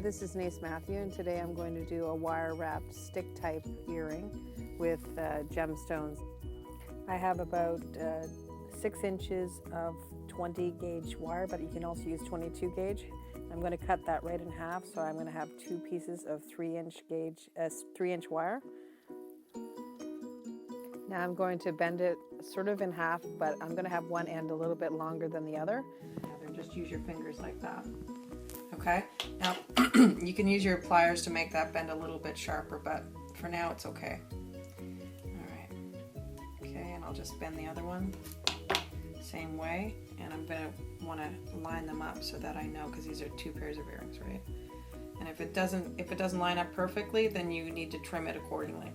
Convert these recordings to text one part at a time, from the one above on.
this is Denise Mathew, and today I'm going to do a wire wrapped stick type earring with gemstones. I have about 6 inches of 20 gauge wire, but you can also use 22 gauge. I'm going to cut that right in half, so I'm going to have 2 pieces of 3-inch wire. Now I'm going to bend it sort of in half, but I'm going to have one end a little bit longer than the other. Just use your fingers like that. Okay, now you can use your pliers to make that bend a little bit sharper, but for now it's okay. Alright, okay, and I'll just bend the other one same way, and I'm going to want to line them up so that I know, because these are 2 pairs of earrings, right? And if it doesn't line up perfectly, then you need to trim it accordingly.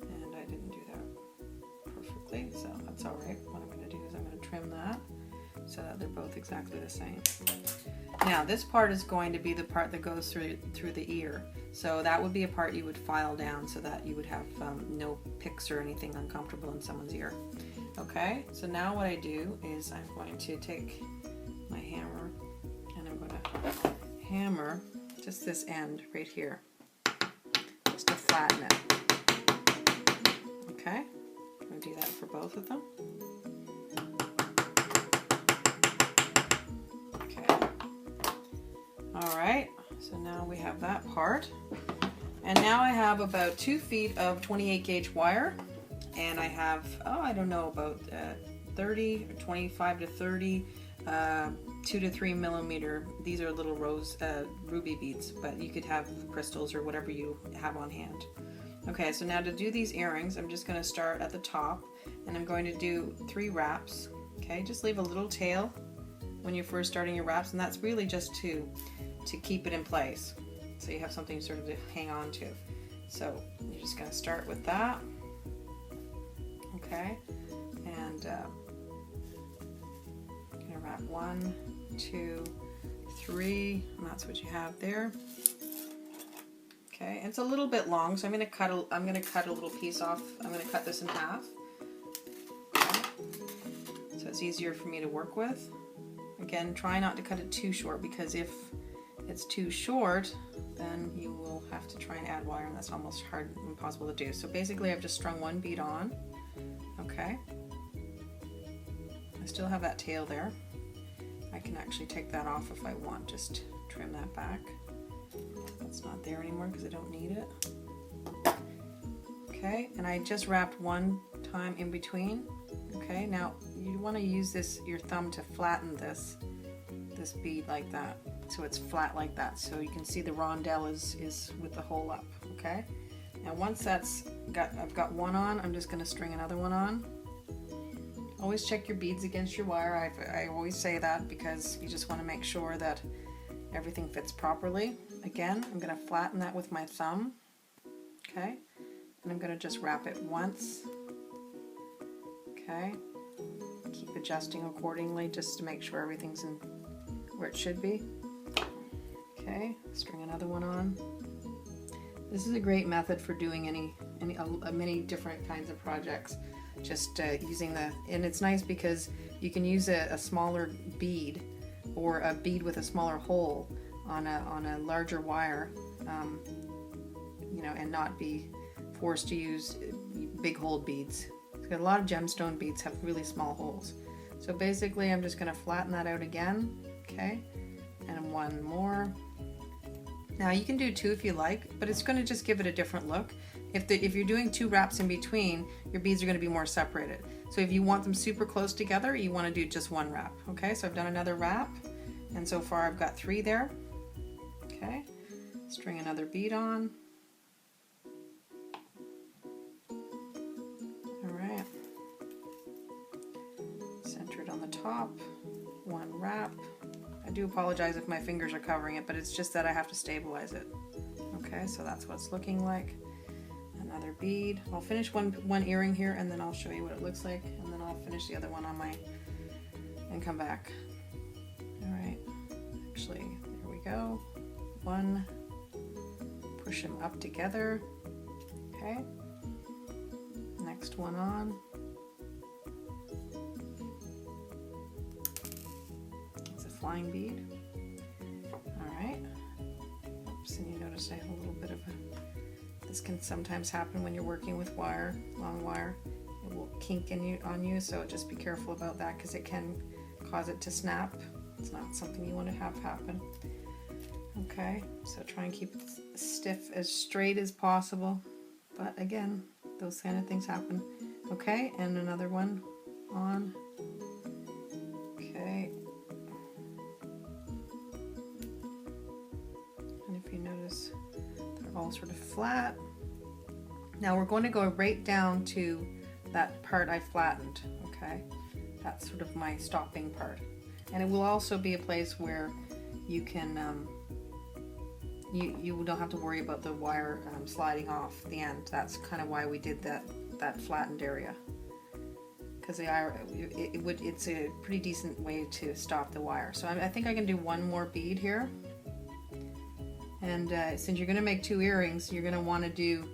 And I didn't do that perfectly, so that's alright. What I'm going to do is I'm going to trim that so that they're both exactly the same. Now this part is going to be the part that goes through the ear, so that would be a part you would file down so that you would have no picks or anything uncomfortable in someone's ear. Okay, so now what I do is I'm going to take my hammer and I'm going to hammer just this end right here just to flatten it. Okay, I'm going to do that for both of them. Alright, so now we have that part, and now I have about 2 feet of 28 gauge wire, and I have, I don't know, about 30, 25 to 30, 2 to 3 millimeter, these are little ruby beads, but you could have crystals or whatever you have on hand. Okay, so now to do these earrings, I'm just going to start at the top, and I'm going to do 3 wraps. Okay, just leave a little tail when you're first starting your wraps, and that's really just to keep it in place, so you have something sort of to hang on to. So you're just going to start with that, okay, and I'm going to wrap 1, 2, 3, and that's what you have there. Okay, it's a little bit long, so I'm going to cut a little piece off. I'm going to cut this in half, okay, so it's easier for me to work with. Again, try not to cut it too short, because if it's too short, then you will have to try and add wire, and that's almost impossible to do. So basically I've just strung 1 bead on. Okay, I still have that tail there. I can actually take that off if I want, just trim that back. That's not there anymore because I don't need it. Okay, and I just wrapped 1 time in between. Okay, now you want to use your thumb to flatten this bead like that, so it's flat like that, so you can see the rondelle is with the hole up. Okay, now once I've got 1 on, I'm just going to string another 1 on. Always check your beads against your wire. I always say that because you just want to make sure that everything fits properly. Again, I'm going to flatten that with my thumb. Okay, and I'm going to just wrap it once. Okay, keep adjusting accordingly just to make sure everything's in where it should be. Okay, string another 1 on. This is a great method for doing many different kinds of projects. Just using and it's nice because you can use a smaller bead or a bead with a smaller hole on a larger wire, you know, and not be forced to use big hole beads. A lot of gemstone beads have really small holes. So basically I'm just going to flatten that out again, okay, and 1 more. Now you can do 2 if you like, but it's going to just give it a different look. If you're doing 2 wraps in between, your beads are going to be more separated. So if you want them super close together, you want to do just 1 wrap. Okay, so I've done another wrap, and so far I've got 3 there. Okay, string another bead on. On the top, 1 wrap. I do apologize if my fingers are covering it, but it's just that I have to stabilize it. Okay, so that's what it's looking like. Another bead. I'll finish one earring here, and then I'll show you what it looks like, and then I'll finish the other one on and come back. All right, actually, there we go. 1, push them up together. Okay, next one on. Flying bead. All right, there's a little bit of a, this can sometimes happen when you're working with wire, long wire. It will kink on you, so just be careful about that because it can cause it to snap. It's not something you want to have happen. Okay, so try and keep it stiff, as straight as possible. But again, those kind of things happen. Okay, and another one on. Okay. And if you notice, they're all sort of flat. Now we're going to go right down to that part I flattened. Okay, that's sort of my stopping part. And it will also be a place where you can, you don't have to worry about the wire sliding off the end. That's kind of why we did that flattened area. Because it's a pretty decent way to stop the wire. So I think I can do one more bead here. And since you're going to make 2 earrings, you're going to want to do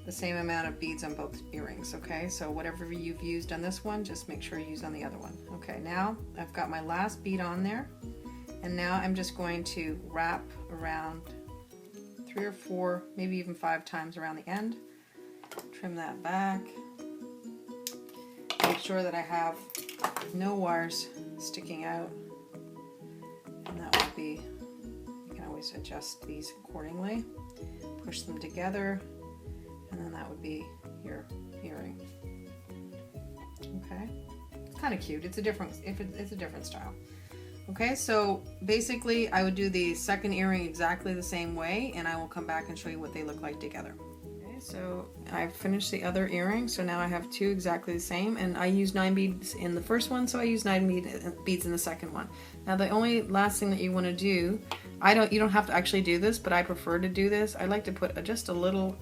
the same amount of beads on both earrings. Okay, so whatever you've used on this one, just make sure you use on the other one. Okay, now I've got my last bead on there, and now I'm just going to wrap around 3 or 4, maybe even 5 times around the end. Trim that back. Make sure that I have no wires sticking out, and that will be, you can always adjust these accordingly. Push them together, and then that would be your earring. Okay, it's kind of cute. It's a different, it's a different style. Okay, so basically I would do the second earring exactly the same way, and I will come back and show you what they look like together. Okay, so I've finished the other earring, so now I have 2 exactly the same, and I used 9 beads in the first one, so I used 9 beads in the second one. Now the only last thing that you want to do, you don't have to actually do this, but I prefer to do this. I like to put just a little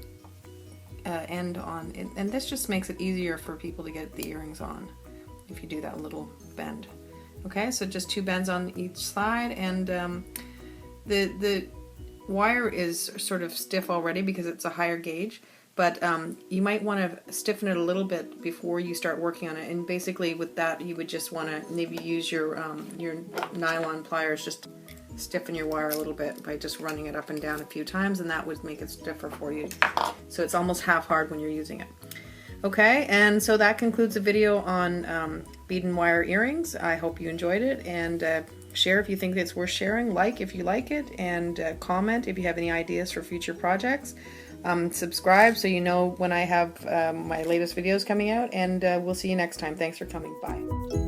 end on it, and this just makes it easier for people to get the earrings on if you do that little bend. Okay, so just 2 bends on each side, and the wire is sort of stiff already because it's a higher gauge, but you might want to stiffen it a little bit before you start working on it. And basically with that, you would just want to maybe use your nylon pliers, just stiffen your wire a little bit by just running it up and down a few times, and that would make it stiffer for you, so it's almost half hard when you're using it. Okay, and so that concludes the video on bead and wire earrings. I hope you enjoyed it, and share if you think it's worth sharing, like if you like it, and comment if you have any ideas for future projects. Subscribe so you know when I have my latest videos coming out, and we'll see you next time. Thanks for coming. Bye.